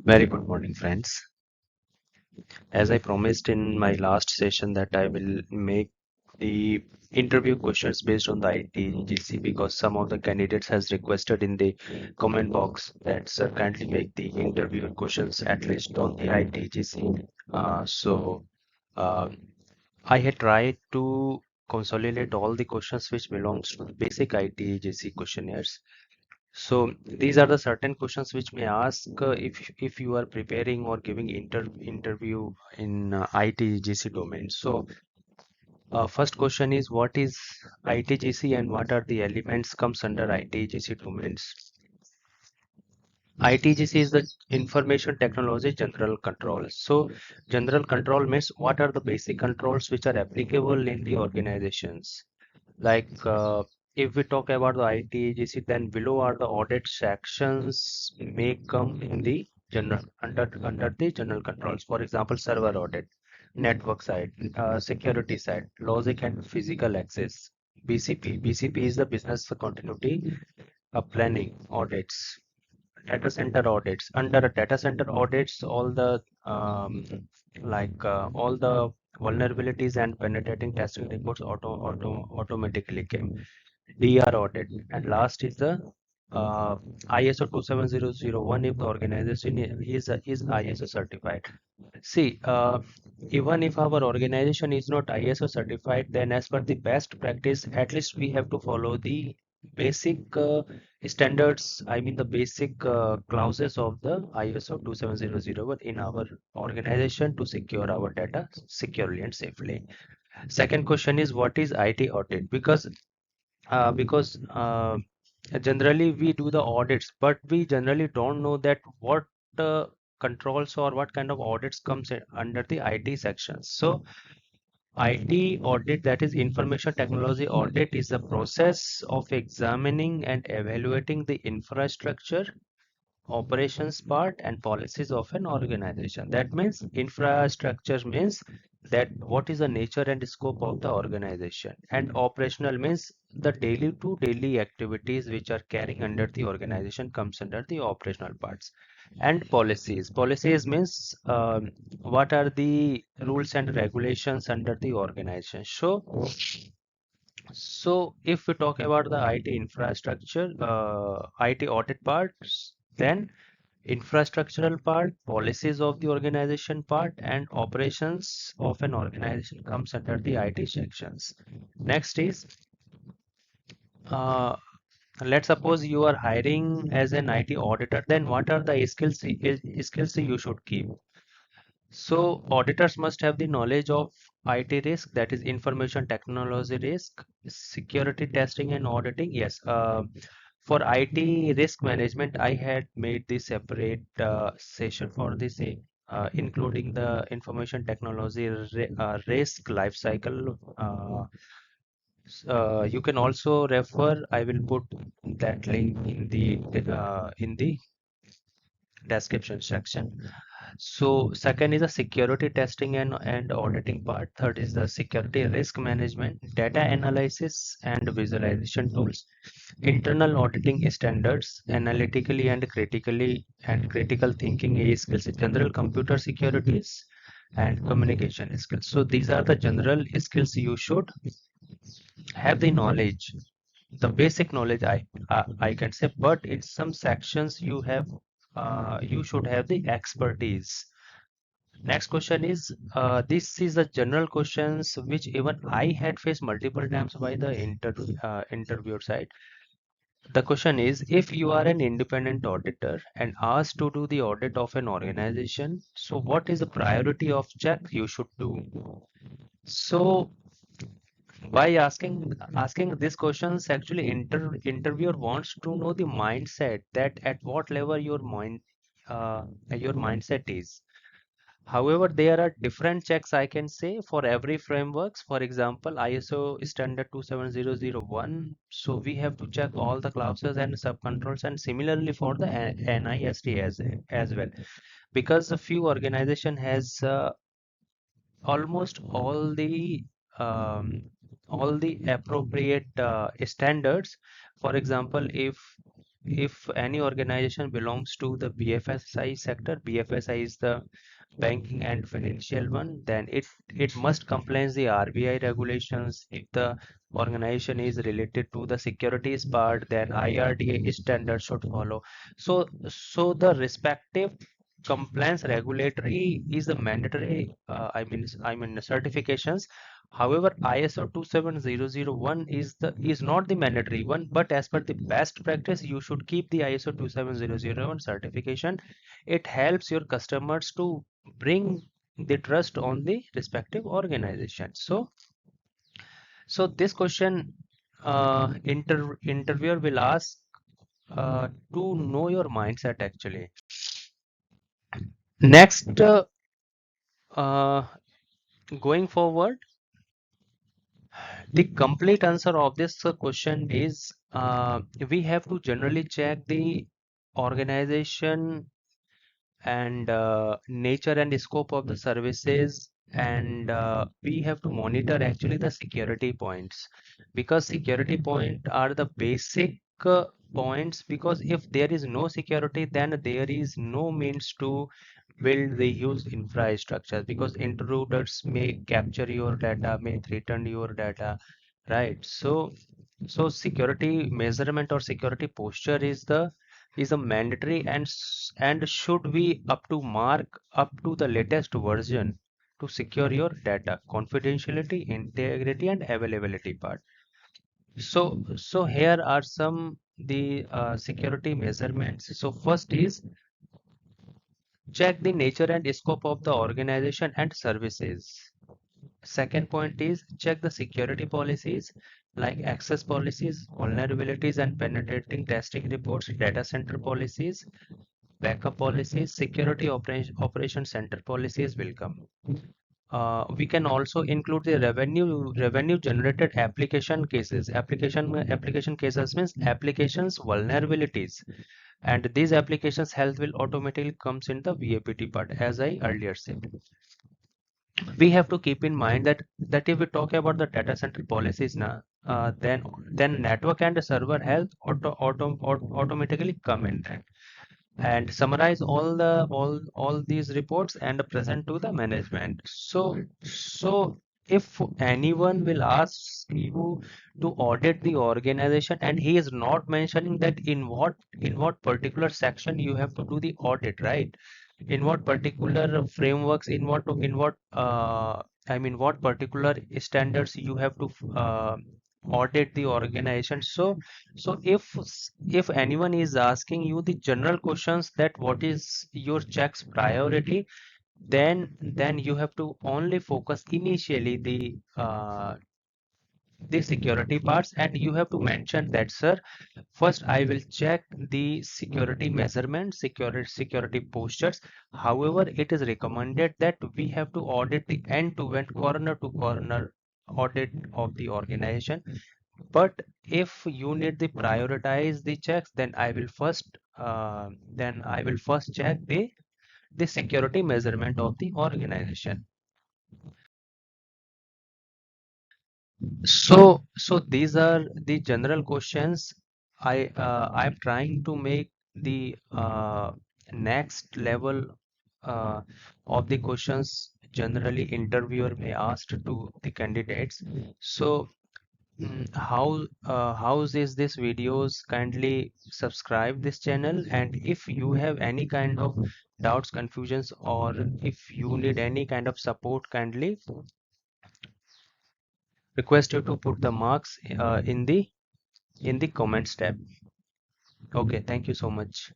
Very good morning, friends. As I promised in my last session that I will make the interview questions based on the ITGC because some of the candidates has requested in the comment box that sir kindly make the interview questions at least on the ITGC. So I had tried to consolidate all the questions which belongs to the basic ITGC questionnaires. So these are the certain questions which may ask if you are preparing or giving interview in ITGC domain. So first question is what is ITGC and what are the elements comes under ITGC domains? ITGC is the Information Technology General Control. So general control means what are the basic controls which are applicable in the organizations. Like if we talk about the ITGC, then below are the audit sections may come in the general under the general controls. For example, server audit, network side, security side, logic and physical access. BCP. BCP is the business continuity planning audits. Data center audits. Under a data center audits, all the all the vulnerabilities and penetrating testing reports automatically came. DR audit, and last is the ISO 27001 if the organization is ISO certified. See, even if our organization is not ISO certified, then as per the best practice, at least we have to follow the basic standards, I mean the basic clauses of the ISO 27001 in our organization to secure our data securely and safely. Second question is what is IT audit? Because generally we do the audits, but we generally don't know that what controls or what kind of audits comes under the IT sections. So IT audit, that is information technology audit, is the process of examining and evaluating the infrastructure, operations part and policies of an organization. That means infrastructure means that what is the nature and scope of the organization, and operational means the daily to daily activities which are carrying under the organization comes under the operational parts. And policies means what are the rules and regulations under the organization. So if we talk about the IT infrastructure, IT audit parts, then infrastructural part, policies of the organization part, and operations of an organization comes under the IT sections. Next is, uh, let's suppose you are hiring as an IT auditor, then what are the skills you should keep? So auditors must have the knowledge of IT risk, that is information technology risk, security testing and auditing. Yes, for IT risk management, I had made the separate session for the same, including the information technology risk life cycle. You can also refer. I will put that link in the description section. So second is the security testing and auditing part. Third is the security risk management, data analysis and visualization tools, internal auditing standards, analytically and critical thinking skills, general computer securities and communication skills. So these are the general skills you should have the knowledge, the basic knowledge I can say, but in some sections you should have the expertise. Next question is, this is a general questions which even I had faced multiple times by the interviewer side. The question is, if you are an independent auditor and asked to do the audit of an organization, so what is the priority of check you should do? So by asking these questions, actually interviewer wants to know the mindset, that at what level your mindset is. However, there are different checks I can say for every frameworks. For example, ISO standard 27001. So we have to check all the clauses and subcontrols, and similarly for the NIST as well, because a few organization has almost um, all the appropriate standards. For example, if if any organization belongs to the BFSI sector, BFSI is the banking and financial one, then it must comply the RBI regulations. If the organization is related to the securities part, then IRDA standards should follow. So the respective compliance regulatory is the mandatory, I mean certifications. However, ISO 27001 is not the mandatory one, but as per the best practice, you should keep the ISO 27001 certification. It helps your customers to bring the trust on the respective organization. So this question, interviewer will ask to know your mindset actually. Next, uh, going forward, the complete answer of this question is we have to generally check the organization and nature and scope of the services, and we have to monitor actually the security points, because security point are the basic points, because if there is no security, then there is no means to build the huge infrastructure, because intruders may capture your data, may threaten your data, right? So security measurement or security posture is a mandatory, and should be up to mark up to the latest version to secure your data confidentiality, integrity, and availability part. So here are some the security measurements. So first is check the nature and scope of the organization and services. Second point is check the security policies like access policies, vulnerabilities and penetrating testing reports, data center policies, backup policies, security operation center policies will come. We can also include the revenue generated application cases. Application cases means applications vulnerabilities, and these applications health will automatically comes in the VAPT part, as I earlier said. We have to keep in mind that if we talk about the data center policies now, then network and server health automatically come in that, and summarize all these reports and present to the management. So if anyone will ask you to audit the organization, and he is not mentioning that in what particular section you have to do the audit, right? In what particular frameworks, what particular standards you have to audit the organization. So if anyone is asking you the general questions that what is your checks priority, then you have to only focus initially the security parts, and you have to mention that, sir, first I will check the security measurement, security postures. However, it is recommended that we have to audit the end-to-end, corner to corner audit of the organization. But if you need to prioritize the checks, then I will first check the security measurement of the organization. So these are the general questions. I'm trying to make the next level uh, of the questions generally interviewer may ask to the candidates. So how's is this videos? Kindly subscribe this channel, and if you have any kind of doubts, confusions, or if you need any kind of support, kindly request you to put the marks in the comments tab. Okay, thank you so much.